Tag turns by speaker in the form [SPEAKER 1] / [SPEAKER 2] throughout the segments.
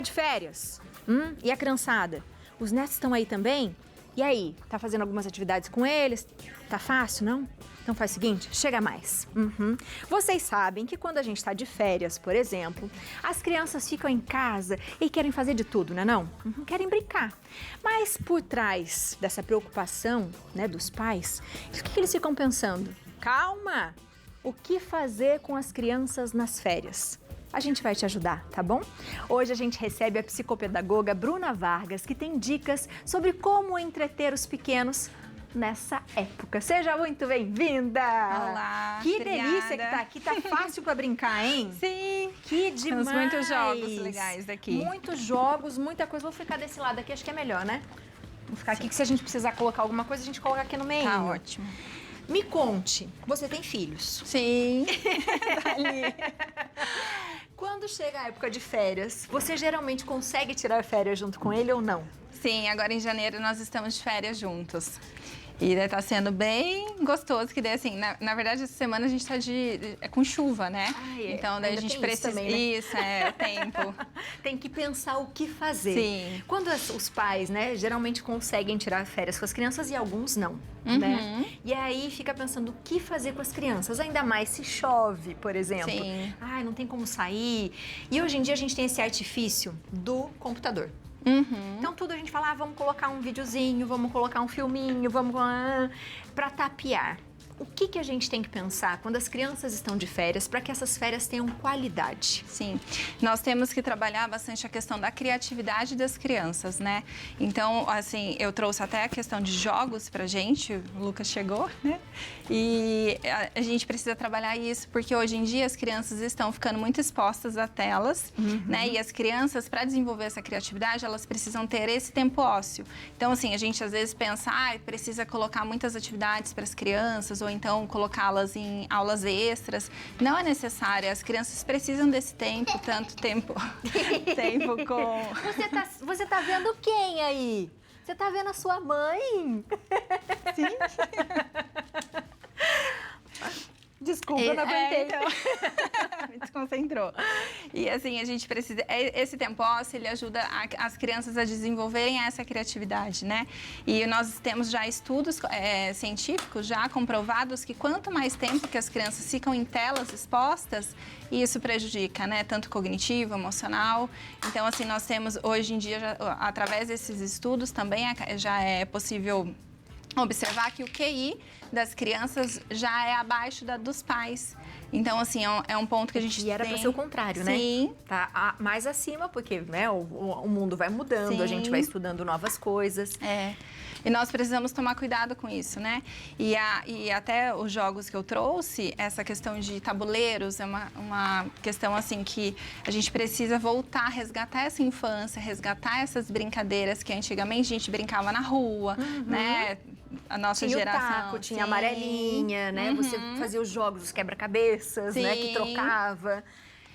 [SPEAKER 1] De férias. E a criançada? Os netos estão aí também? E aí, tá fazendo algumas atividades com eles? Tá fácil, não? Então faz o seguinte, chega mais. Vocês sabem que quando a gente está de férias, por exemplo, as crianças ficam em casa e querem fazer de tudo, não é não? Querem brincar. Mas por trás dessa preocupação, né, dos pais, o que eles ficam pensando? Calma! O que fazer com as crianças nas férias? A gente vai te ajudar, tá bom? Hoje a gente recebe a psicopedagoga Bruna Vargas, que tem dicas sobre como entreter os pequenos nessa época. Seja muito bem-vinda!
[SPEAKER 2] Olá,
[SPEAKER 1] Que
[SPEAKER 2] obrigada.
[SPEAKER 1] delícia que tá aqui, tá fácil para brincar, hein?
[SPEAKER 2] Sim!
[SPEAKER 1] Que demais!
[SPEAKER 2] Temos muitos jogos legais aqui.
[SPEAKER 1] Muitos jogos, muita coisa. Vou ficar desse lado aqui, acho que é melhor, né? Vou ficar aqui, que se a gente precisar colocar alguma coisa, a gente coloca aqui no meio.
[SPEAKER 2] Tá ótimo.
[SPEAKER 1] Me conte, você tem filhos?
[SPEAKER 2] Sim.
[SPEAKER 1] Quando chega a época de férias, você geralmente consegue tirar férias junto com ele ou não?
[SPEAKER 2] Sim, agora em janeiro nós estamos de férias juntos. E daí tá sendo bem gostoso, que daí assim, na verdade essa semana a gente tá com chuva, né? Então daí a gente precisa...
[SPEAKER 1] Também, né?
[SPEAKER 2] Isso, é o tempo.
[SPEAKER 1] Tem que pensar o que fazer.
[SPEAKER 2] Sim.
[SPEAKER 1] Quando os pais, né, geralmente conseguem tirar férias com as crianças e alguns não, né? E aí fica pensando o que fazer com as crianças, ainda mais se chove, por exemplo.
[SPEAKER 2] Sim.
[SPEAKER 1] Ai, não tem como sair. E hoje em dia a gente tem esse artifício do computador. Então tudo a gente fala, vamos colocar um videozinho, vamos colocar um filminho, vamos para tapear. O que a gente tem que pensar quando as crianças estão de férias para que essas férias tenham qualidade?
[SPEAKER 2] Sim, nós temos que trabalhar bastante a questão da criatividade das crianças, né? Então, assim, eu trouxe até a questão de jogos pra gente, o Lucas chegou, né? E a gente precisa trabalhar isso, porque hoje em dia as crianças estão ficando muito expostas a telas, né? E as crianças, para desenvolver essa criatividade, elas precisam ter esse tempo ósseo. Então, assim, a gente às vezes pensa, precisa colocar muitas atividades para as crianças, ou então colocá-las em aulas extras. Não é necessário, as crianças precisam desse tempo, tanto tempo, tempo com...
[SPEAKER 1] Você tá vendo quem aí? Você tá vendo a sua mãe?
[SPEAKER 2] Sim.
[SPEAKER 1] Desculpa, eu não aguentei.
[SPEAKER 2] Então, me desconcentrou. E assim, a gente precisa... Esse tempo ósseo, ele ajuda as crianças a desenvolverem essa criatividade, né? E nós temos já estudos científicos já comprovados que quanto mais tempo que as crianças ficam em telas expostas, isso prejudica, né? Tanto cognitivo, emocional. Então, assim, nós temos hoje em dia, através desses estudos, também já é possível observar que o QI das crianças já é abaixo dos pais. Então, assim, é um ponto que a gente
[SPEAKER 1] E era para ser o contrário, né?
[SPEAKER 2] Sim.
[SPEAKER 1] Tá mais acima, porque né, o mundo vai mudando,
[SPEAKER 2] Sim.
[SPEAKER 1] a gente vai estudando novas coisas.
[SPEAKER 2] E nós precisamos tomar cuidado com isso, né? E até os jogos que eu trouxe, essa questão de tabuleiros é uma questão, assim, que a gente precisa voltar, resgatar essa infância, resgatar essas brincadeiras que antigamente a gente brincava na rua, né? A nossa geração.
[SPEAKER 1] Tinha o taco, tinha a amarelinha, né? Você fazia os jogos, os quebra-cabeças, né? Que trocava.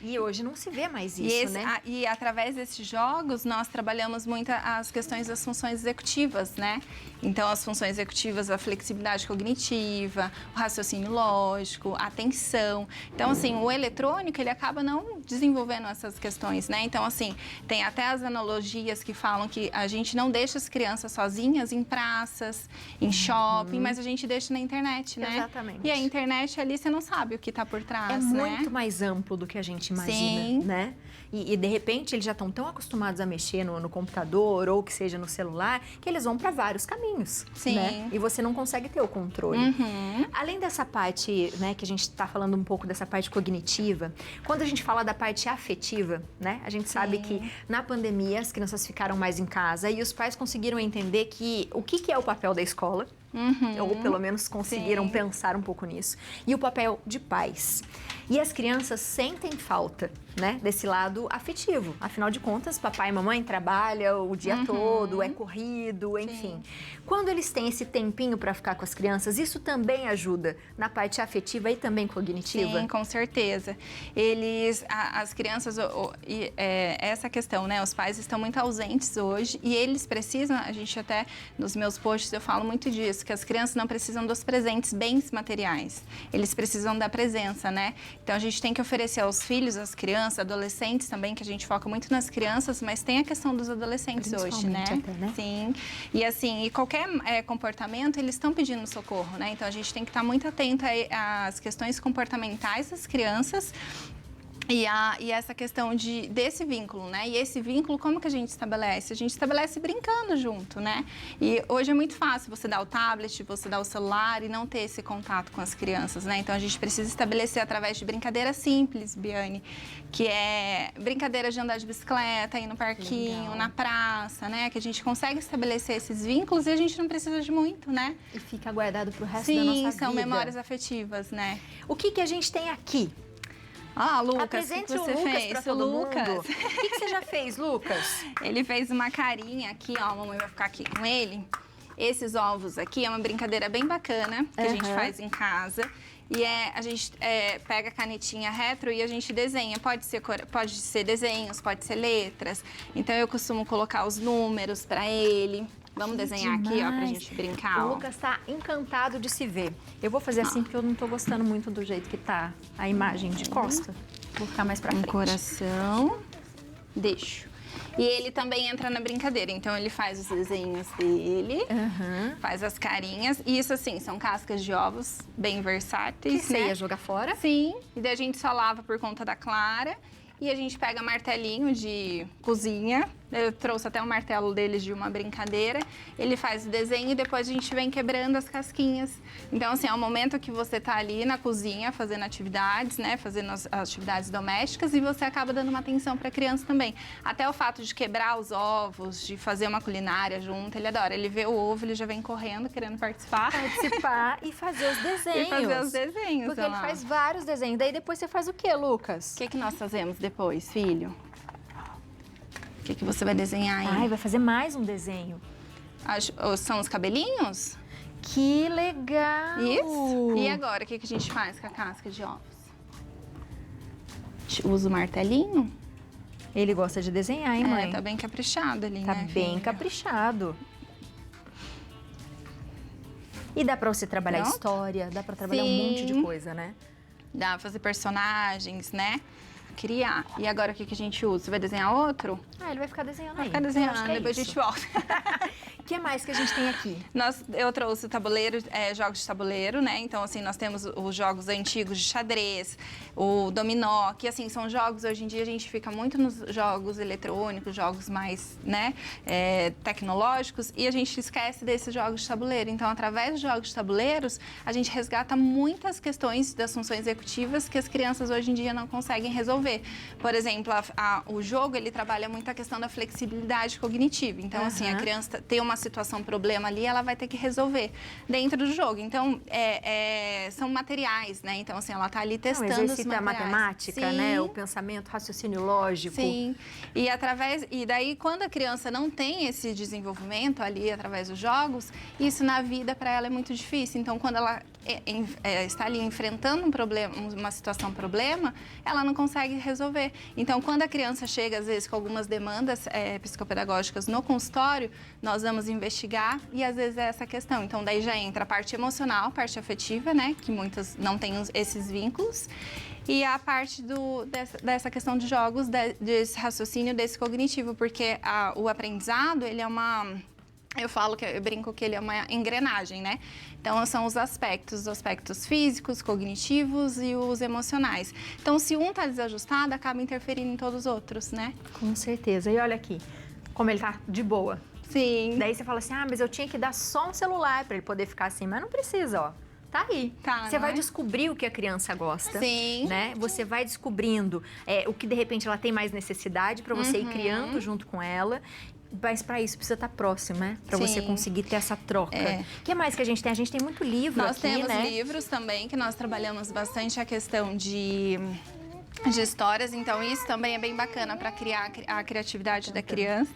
[SPEAKER 1] E hoje não se vê mais isso, né?
[SPEAKER 2] E através desses jogos, nós trabalhamos muito as questões das funções executivas, né? Então, as funções executivas, a flexibilidade cognitiva, o raciocínio lógico, a atenção. Então, assim, o eletrônico, ele acaba não desenvolvendo essas questões, né? Então, assim, tem até as analogias que falam que a gente não deixa as crianças sozinhas em praças, em shopping, mas a gente deixa na internet, né?
[SPEAKER 1] Exatamente.
[SPEAKER 2] E a internet ali, você não sabe o que está por trás,
[SPEAKER 1] É
[SPEAKER 2] né?
[SPEAKER 1] muito mais amplo do que a gente imagina,
[SPEAKER 2] Sim.
[SPEAKER 1] né? E de repente eles já estão tão acostumados a mexer no computador ou que seja no celular, que eles vão para vários caminhos,
[SPEAKER 2] Sim.
[SPEAKER 1] né? E você não consegue ter o controle. Além dessa parte, né, que a gente está falando um pouco dessa parte cognitiva, quando a gente fala da parte afetiva, né? A gente sabe que na pandemia as crianças ficaram mais em casa e os pais conseguiram entender que o que é o papel da escola, ou pelo menos conseguiram pensar um pouco nisso, e o papel de pais. E as crianças sentem falta, né, desse lado afetivo. Afinal de contas, papai e mamãe trabalham o dia todo, é corrido, enfim. Quando eles têm esse tempinho para ficar com as crianças, isso também ajuda na parte afetiva e também cognitiva?
[SPEAKER 2] Sim, com certeza. As crianças, essa questão, né, os pais estão muito ausentes hoje e eles precisam, a gente até, nos meus posts eu falo muito disso, que as crianças não precisam dos presentes, bens materiais. Eles precisam da presença, né? Então, a gente tem que oferecer aos filhos, às crianças, adolescentes também, que a gente foca muito nas crianças, mas tem a questão dos adolescentes hoje, né?
[SPEAKER 1] Até, né?
[SPEAKER 2] Sim. E assim, qualquer comportamento, eles estão pedindo socorro, né? Então, a gente tem que estar muito atento às questões comportamentais das crianças. E essa questão desse vínculo, né? E esse vínculo, como que a gente estabelece? A gente estabelece brincando junto, né? E hoje é muito fácil você dar o tablet, você dar o celular e não ter esse contato com as crianças, né? Então, a gente precisa estabelecer através de brincadeiras simples, Biane, que é brincadeira de andar de bicicleta, ir no parquinho,
[SPEAKER 1] Legal.
[SPEAKER 2] na praça, né? Que a gente consegue estabelecer esses vínculos e a gente não precisa de muito, né?
[SPEAKER 1] E fica guardado pro resto da nossa vida.
[SPEAKER 2] Sim, são memórias afetivas, né?
[SPEAKER 1] O que a gente tem aqui?
[SPEAKER 2] Ah, Lucas,
[SPEAKER 1] Apresente
[SPEAKER 2] o que você
[SPEAKER 1] o Lucas
[SPEAKER 2] fez?
[SPEAKER 1] pra todo mundo. O que você já fez, Lucas?
[SPEAKER 2] Ele fez uma carinha aqui, ó, a mamãe vai ficar aqui com ele. Esses ovos aqui é uma brincadeira bem bacana que a gente faz em casa. E a gente pega a canetinha retro e a gente desenha. Pode ser desenhos, pode ser letras. Então, eu costumo colocar os números pra ele. Vamos desenhar aqui, ó, pra gente brincar,
[SPEAKER 1] O
[SPEAKER 2] ó.
[SPEAKER 1] Lucas tá encantado de se ver. Eu vou fazer assim porque eu não tô gostando muito do jeito que tá a imagem de costa. Vou ficar mais pra frente.
[SPEAKER 2] Coração. Deixo. E ele também entra na brincadeira. Então, ele faz os desenhos dele, faz as carinhas. E isso, assim, são cascas de ovos bem
[SPEAKER 1] Que
[SPEAKER 2] versáteis,
[SPEAKER 1] você
[SPEAKER 2] né?
[SPEAKER 1] ia jogar fora?
[SPEAKER 2] Sim. E daí a gente só lava por conta da clara. E a gente pega martelinho de cozinha. Eu trouxe até um martelo deles de uma brincadeira. Ele faz o desenho e depois a gente vem quebrando as casquinhas. Então, assim, é o momento que você tá ali na cozinha fazendo atividades, né? Fazendo as atividades domésticas e você acaba dando uma atenção para a criança também. Até o fato de quebrar os ovos, de fazer uma culinária junto, ele adora. Ele vê o ovo, ele já vem correndo, querendo participar.
[SPEAKER 1] Participar e fazer os desenhos.
[SPEAKER 2] E fazer os desenhos.
[SPEAKER 1] Porque
[SPEAKER 2] olha
[SPEAKER 1] ele
[SPEAKER 2] lá.
[SPEAKER 1] faz vários desenhos. Daí depois você faz o quê, Lucas?
[SPEAKER 2] O que nós fazemos depois, filho? O que você vai desenhar aí?
[SPEAKER 1] Ai, vai fazer mais um desenho.
[SPEAKER 2] São os cabelinhos?
[SPEAKER 1] Que legal!
[SPEAKER 2] Isso. E agora, o que a gente faz com a casca de ovos? A gente usa o martelinho?
[SPEAKER 1] Ele gosta de desenhar, hein, mãe?
[SPEAKER 2] Tá bem caprichado ali,
[SPEAKER 1] Tá
[SPEAKER 2] né,
[SPEAKER 1] bem
[SPEAKER 2] filha?
[SPEAKER 1] caprichado. E dá pra você trabalhar
[SPEAKER 2] Pronto.
[SPEAKER 1] história, dá pra trabalhar um
[SPEAKER 2] Sim.
[SPEAKER 1] monte de coisa, né?
[SPEAKER 2] Dá pra fazer personagens, né? Criar. E agora, o que a gente usa? Você vai desenhar outro?
[SPEAKER 1] Ah, ele vai ficar desenhando
[SPEAKER 2] Vai
[SPEAKER 1] aí.
[SPEAKER 2] ficar
[SPEAKER 1] Eu
[SPEAKER 2] desenhando,
[SPEAKER 1] acho que é
[SPEAKER 2] depois a
[SPEAKER 1] isso.
[SPEAKER 2] gente volta.
[SPEAKER 1] O que mais que a gente tem aqui?
[SPEAKER 2] Eu trouxe tabuleiro, jogos de tabuleiro, né? Então, assim, nós temos os jogos antigos de xadrez, o dominó, que, assim, são jogos, hoje em dia, a gente fica muito nos jogos eletrônicos, jogos mais, né, tecnológicos, e a gente esquece desses jogos de tabuleiro. Então, através dos jogos de tabuleiros, a gente resgata muitas questões das funções executivas que as crianças, hoje em dia, não conseguem resolver. Por exemplo, o jogo, ele trabalha muito a questão da flexibilidade cognitiva. Então, assim, a criança tem uma situação, problema ali, ela vai ter que resolver dentro do jogo. Então, são materiais, né? Então, assim, ela tá ali testando os
[SPEAKER 1] Exercita a
[SPEAKER 2] materiais.
[SPEAKER 1] matemática,
[SPEAKER 2] Sim.
[SPEAKER 1] né? O pensamento, raciocínio lógico.
[SPEAKER 2] Sim. E daí, quando a criança não tem esse desenvolvimento ali através dos jogos, isso na vida para ela é muito difícil. Então, quando ela está ali enfrentando um problema, uma situação problema, ela não consegue resolver. Então, quando a criança chega, às vezes, com algumas demandas psicopedagógicas no consultório, nós vamos investigar e, às vezes, é essa questão. Então, daí já entra a parte emocional, a parte afetiva, né? Que muitas não têm esses vínculos. E a parte dessa questão de jogos, desse raciocínio, desse cognitivo, porque o aprendizado, ele é uma... Eu brinco que ele é uma engrenagem, né? Então, são os aspectos físicos, cognitivos e os emocionais. Então, se um está desajustado, acaba interferindo em todos os outros, né?
[SPEAKER 1] Com certeza. E olha aqui, como ele tá de boa.
[SPEAKER 2] Sim.
[SPEAKER 1] Daí você fala assim, mas eu tinha que dar só um celular para ele poder ficar assim. Mas não precisa, ó. Tá aí.
[SPEAKER 2] Tá,
[SPEAKER 1] você
[SPEAKER 2] não
[SPEAKER 1] vai
[SPEAKER 2] é?
[SPEAKER 1] descobrir o que a criança gosta.
[SPEAKER 2] Sim.
[SPEAKER 1] Né? Você vai descobrindo o que, de repente, ela tem mais necessidade para você ir criando junto com ela. Mas para isso precisa estar próximo, né? Para você
[SPEAKER 2] Sim.
[SPEAKER 1] conseguir ter essa troca. O que mais que a gente tem? A gente tem muito livro
[SPEAKER 2] Nós
[SPEAKER 1] aqui,
[SPEAKER 2] temos
[SPEAKER 1] né?
[SPEAKER 2] livros também, que nós trabalhamos bastante a questão de de histórias, então isso também é bem bacana para criar a criatividade da criança.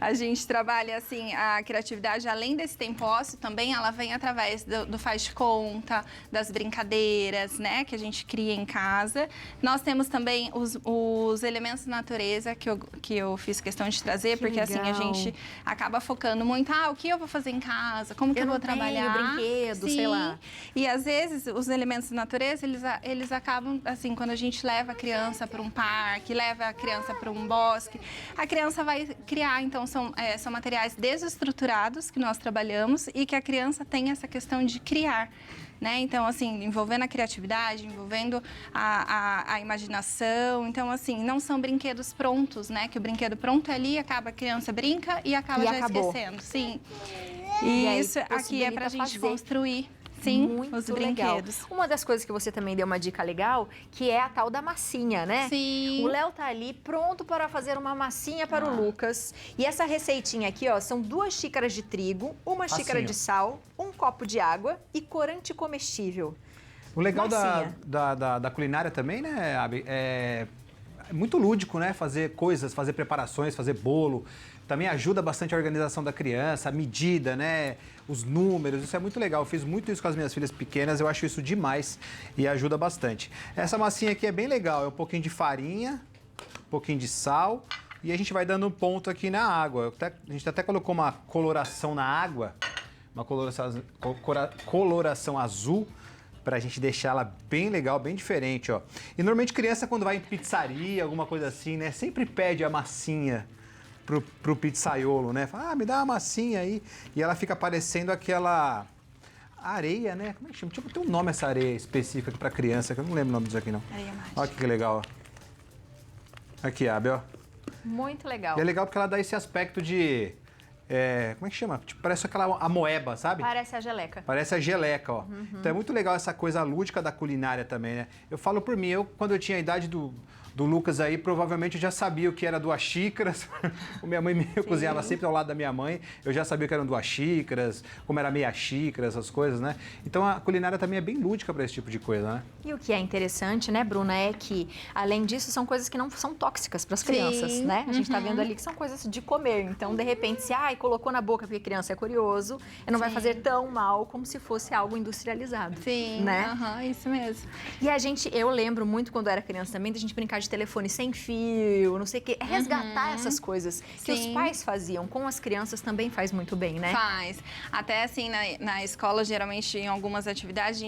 [SPEAKER 2] A gente trabalha assim a criatividade além desse tempo ósseo, também ela vem através do faz de conta, das brincadeiras, né, que a gente cria em casa. Nós temos também os elementos da natureza que eu fiz questão de trazer, porque assim a gente acaba focando muito, o que eu vou fazer em casa, como que eu vou trabalhar,
[SPEAKER 1] brinquedo, sei lá.
[SPEAKER 2] E às vezes os elementos da natureza eles acabam assim, quando a gente leva a criança para um parque, leva a criança para um bosque, a criança vai criar, então são materiais desestruturados que nós trabalhamos e que a criança tem essa questão de criar, né? Então, assim, envolvendo a criatividade, envolvendo a imaginação, então, assim, não são brinquedos prontos, né? Que o brinquedo pronto é ali, acaba a criança brinca e acaba já esquecendo, sim. E isso aqui é pra gente construir. Sim,
[SPEAKER 1] muito
[SPEAKER 2] os
[SPEAKER 1] legal.
[SPEAKER 2] brinquedos.
[SPEAKER 1] Uma das coisas que você também deu uma dica legal, que é a tal da massinha, né?
[SPEAKER 2] Sim.
[SPEAKER 1] O Léo tá ali pronto para fazer uma massinha para o Lucas. E essa receitinha aqui, ó, são 2 xícaras de trigo, 1 xícara de sal, 1 copo de água e corante comestível.
[SPEAKER 3] O legal
[SPEAKER 1] Massinha.
[SPEAKER 3] da culinária também, né, Abi, é muito lúdico, né? Fazer coisas, fazer preparações, fazer bolo. Também ajuda bastante a organização da criança, a medida, né? Os números, isso é muito legal. Eu fiz muito isso com as minhas filhas pequenas, eu acho isso demais e ajuda bastante. Essa massinha aqui é bem legal, é um pouquinho de farinha, um pouquinho de sal e a gente vai dando um ponto aqui na água. A gente até colocou uma coloração na água, uma coloração azul, pra gente deixar ela bem legal, bem diferente, ó. E normalmente criança quando vai em pizzaria, alguma coisa assim, né, sempre pede a massinha pro pizzaiolo, né? Fala, me dá uma massinha aí. E ela fica parecendo aquela areia, né? Como é que chama? Tipo, tem um nome essa areia específica aqui pra criança, que eu não lembro o nome disso aqui, não.
[SPEAKER 2] Areia mágica.
[SPEAKER 3] Olha que legal, ó. Aqui, Abi, ó.
[SPEAKER 1] Muito legal.
[SPEAKER 3] E é legal porque ela dá esse aspecto de... como é que chama? Tipo, parece aquela amoeba, sabe?
[SPEAKER 1] Parece a geleca.
[SPEAKER 3] Parece a geleca, ó. Então é muito legal essa coisa lúdica da culinária também, né? Eu falo por mim, quando eu tinha a idade do Lucas aí, provavelmente eu já sabia o que era 2 xícaras. Minha mãe eu cozinhava sempre ao lado da minha mãe. Eu já sabia o que eram 2 xícaras, como era meia xícara, essas coisas, né? Então a culinária também é bem lúdica para esse tipo de coisa, né?
[SPEAKER 1] E o que é interessante, né, Bruna, é que, além disso, são coisas que não são tóxicas para as crianças, né? A gente tá vendo ali que são coisas de comer. Então, de repente, se colocou na boca porque a criança é curioso, não vai fazer tão mal como se fosse algo industrializado.
[SPEAKER 2] Sim,
[SPEAKER 1] né?
[SPEAKER 2] Isso mesmo.
[SPEAKER 1] E eu lembro muito quando eu era criança também, da gente brincar de telefone sem fio, não sei o quê. Resgatar essas coisas que os pais faziam com as crianças também faz muito bem, né?
[SPEAKER 2] Faz. Até assim, na escola, geralmente, em algumas atividades,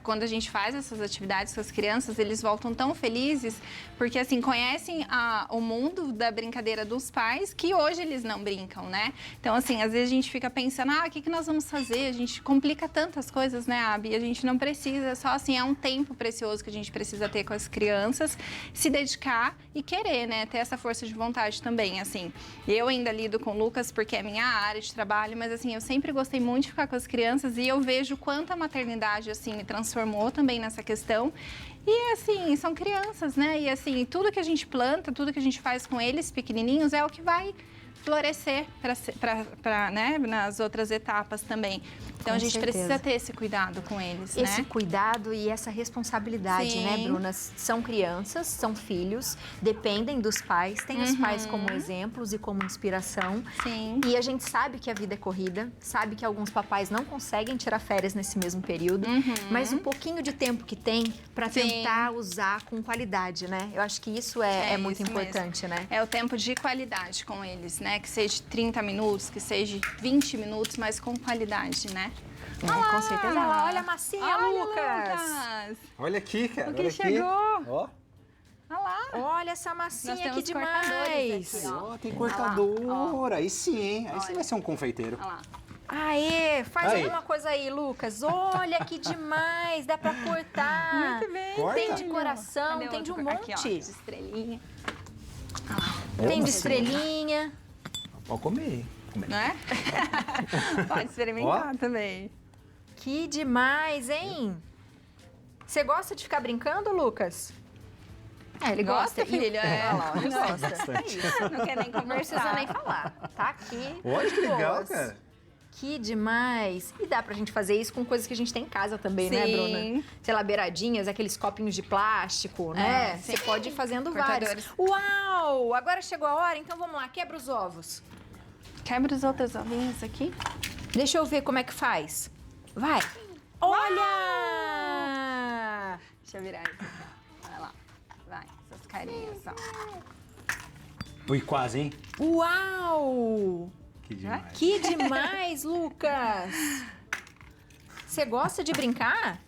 [SPEAKER 2] quando a gente faz essas atividades com as crianças, eles voltam tão felizes, porque assim, conhecem o mundo da brincadeira dos pais, que hoje eles não brincam, né? Então, assim, às vezes a gente fica pensando, o que nós vamos fazer? A gente complica tantas coisas, né, Abi? A gente não precisa, só assim, é um tempo precioso que a gente precisa ter com as crianças, se dedicar e querer, né? Ter essa força de vontade também, assim. Eu ainda lido com o Lucas porque é minha área de trabalho, mas assim, eu sempre gostei muito de ficar com as crianças e eu vejo quanto a maternidade, assim, me transformou também nessa questão. E assim, são crianças, né? E assim, tudo que a gente planta, tudo que a gente faz com eles pequenininhos é o que vai florescer né, nas outras etapas também. Então,
[SPEAKER 1] Com
[SPEAKER 2] a gente
[SPEAKER 1] certeza.
[SPEAKER 2] precisa ter esse cuidado com eles,
[SPEAKER 1] Esse
[SPEAKER 2] né?
[SPEAKER 1] cuidado e essa responsabilidade,
[SPEAKER 2] Sim.
[SPEAKER 1] né, Bruna? São crianças, são filhos, dependem dos pais, tem os pais como exemplos e como inspiração.
[SPEAKER 2] Sim.
[SPEAKER 1] E a gente sabe que a vida é corrida, sabe que alguns papais não conseguem tirar férias nesse mesmo período, mas um pouquinho de tempo que tem para
[SPEAKER 2] Sim.
[SPEAKER 1] tentar usar com qualidade, né? Eu acho que isso é muito
[SPEAKER 2] isso
[SPEAKER 1] importante,
[SPEAKER 2] mesmo.
[SPEAKER 1] né?
[SPEAKER 2] É o tempo de qualidade com eles, né? Que seja 30 minutos, que seja 20 minutos, mas com qualidade, né?
[SPEAKER 1] Com certeza. Olha lá, olha a massinha, Lucas!
[SPEAKER 3] Olha aqui, cara.
[SPEAKER 2] O que
[SPEAKER 3] olha
[SPEAKER 2] chegou?
[SPEAKER 3] Aqui. Ó.
[SPEAKER 2] Olha lá.
[SPEAKER 1] Olha essa massinha,
[SPEAKER 2] Nós temos
[SPEAKER 1] que
[SPEAKER 2] cortadores
[SPEAKER 1] demais!
[SPEAKER 2] aqui, ó.
[SPEAKER 3] Ó, tem cortador.
[SPEAKER 2] Ó.
[SPEAKER 3] Aí sim, hein? Aí você vai ser um confeiteiro.
[SPEAKER 2] Olha lá.
[SPEAKER 1] Aê, faz
[SPEAKER 3] Aí.
[SPEAKER 1] alguma coisa aí, Lucas. Olha que demais, dá pra cortar.
[SPEAKER 2] Muito bem.
[SPEAKER 3] Corta.
[SPEAKER 1] Tem de coração,
[SPEAKER 2] Cadê
[SPEAKER 1] tem de um
[SPEAKER 2] outro? Aqui, ó, de
[SPEAKER 1] monte.
[SPEAKER 2] estrelinha.
[SPEAKER 1] Tem de estrelinha.
[SPEAKER 3] Pode comer.
[SPEAKER 2] Não é? Pode experimentar também.
[SPEAKER 1] Que demais, hein? Você gosta de ficar brincando, Lucas? Ele gosta.
[SPEAKER 2] filho?
[SPEAKER 1] Olha lá, ele gosta.
[SPEAKER 3] Bastante.
[SPEAKER 1] É isso.
[SPEAKER 2] Não quer nem
[SPEAKER 1] Não precisa
[SPEAKER 2] conversar.
[SPEAKER 1] nem falar. Tá aqui.
[SPEAKER 3] Olha que legal,
[SPEAKER 1] Boas.
[SPEAKER 3] cara.
[SPEAKER 1] Que demais! E dá pra gente fazer isso com coisas que a gente tem em casa também, né,
[SPEAKER 2] Sim.
[SPEAKER 1] Bruna? Sei lá, beiradinhas, aqueles copinhos de plástico, né?
[SPEAKER 2] sim.
[SPEAKER 1] Você pode ir fazendo vários.
[SPEAKER 2] Cortadores.
[SPEAKER 1] Uau! Agora chegou a hora, então vamos lá, quebra os ovos.
[SPEAKER 2] Quebra os outros ovinhos aqui.
[SPEAKER 1] Deixa eu ver como é que faz. Vai! Olha!
[SPEAKER 2] Deixa eu virar isso. Vai lá. Vai, essas carinhas, ó.
[SPEAKER 3] Ui, quase, hein?
[SPEAKER 1] Uau!
[SPEAKER 3] Que demais.
[SPEAKER 1] Que demais, Lucas! Você gosta de brincar?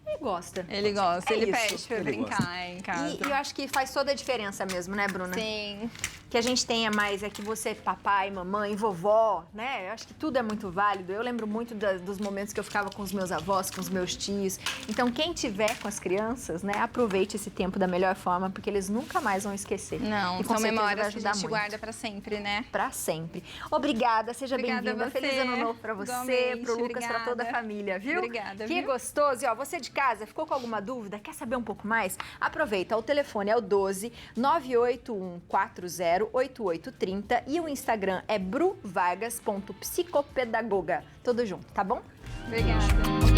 [SPEAKER 1] Ele gosta.
[SPEAKER 2] Ele gosta,
[SPEAKER 1] É
[SPEAKER 2] ele
[SPEAKER 1] isso.
[SPEAKER 2] pede pra
[SPEAKER 3] Ele
[SPEAKER 2] brincar em casa.
[SPEAKER 1] E eu acho que faz toda a diferença mesmo, né, Bruna?
[SPEAKER 2] Sim.
[SPEAKER 1] Que a gente tenha mais é que você, papai, mamãe, vovó, né? Eu acho que tudo é muito válido. Eu lembro muito dos momentos que eu ficava com os meus avós, com os meus tios. Então, quem tiver com as crianças, né, aproveite esse tempo da melhor forma, porque eles nunca mais vão esquecer.
[SPEAKER 2] Não,
[SPEAKER 1] E com
[SPEAKER 2] são
[SPEAKER 1] certeza vai
[SPEAKER 2] memórias que a
[SPEAKER 1] ajudar
[SPEAKER 2] gente
[SPEAKER 1] muito.
[SPEAKER 2] guarda pra sempre, né?
[SPEAKER 1] Pra sempre. Obrigada, seja
[SPEAKER 2] Obrigada a
[SPEAKER 1] bem-vinda.
[SPEAKER 2] você.
[SPEAKER 1] Feliz ano novo pra você,
[SPEAKER 2] Igualmente,
[SPEAKER 1] pro Lucas, pra toda a
[SPEAKER 2] obrigada.
[SPEAKER 1] família, viu?
[SPEAKER 2] Obrigada,
[SPEAKER 1] Que
[SPEAKER 2] viu?
[SPEAKER 1] gostoso. E ó, você de casa, ficou com alguma dúvida? Quer saber um pouco mais? Aproveita, o telefone é o 12 981 40 8830 e o Instagram é bruvargas.psicopedagoga. Tudo junto, tá bom?
[SPEAKER 2] Obrigada.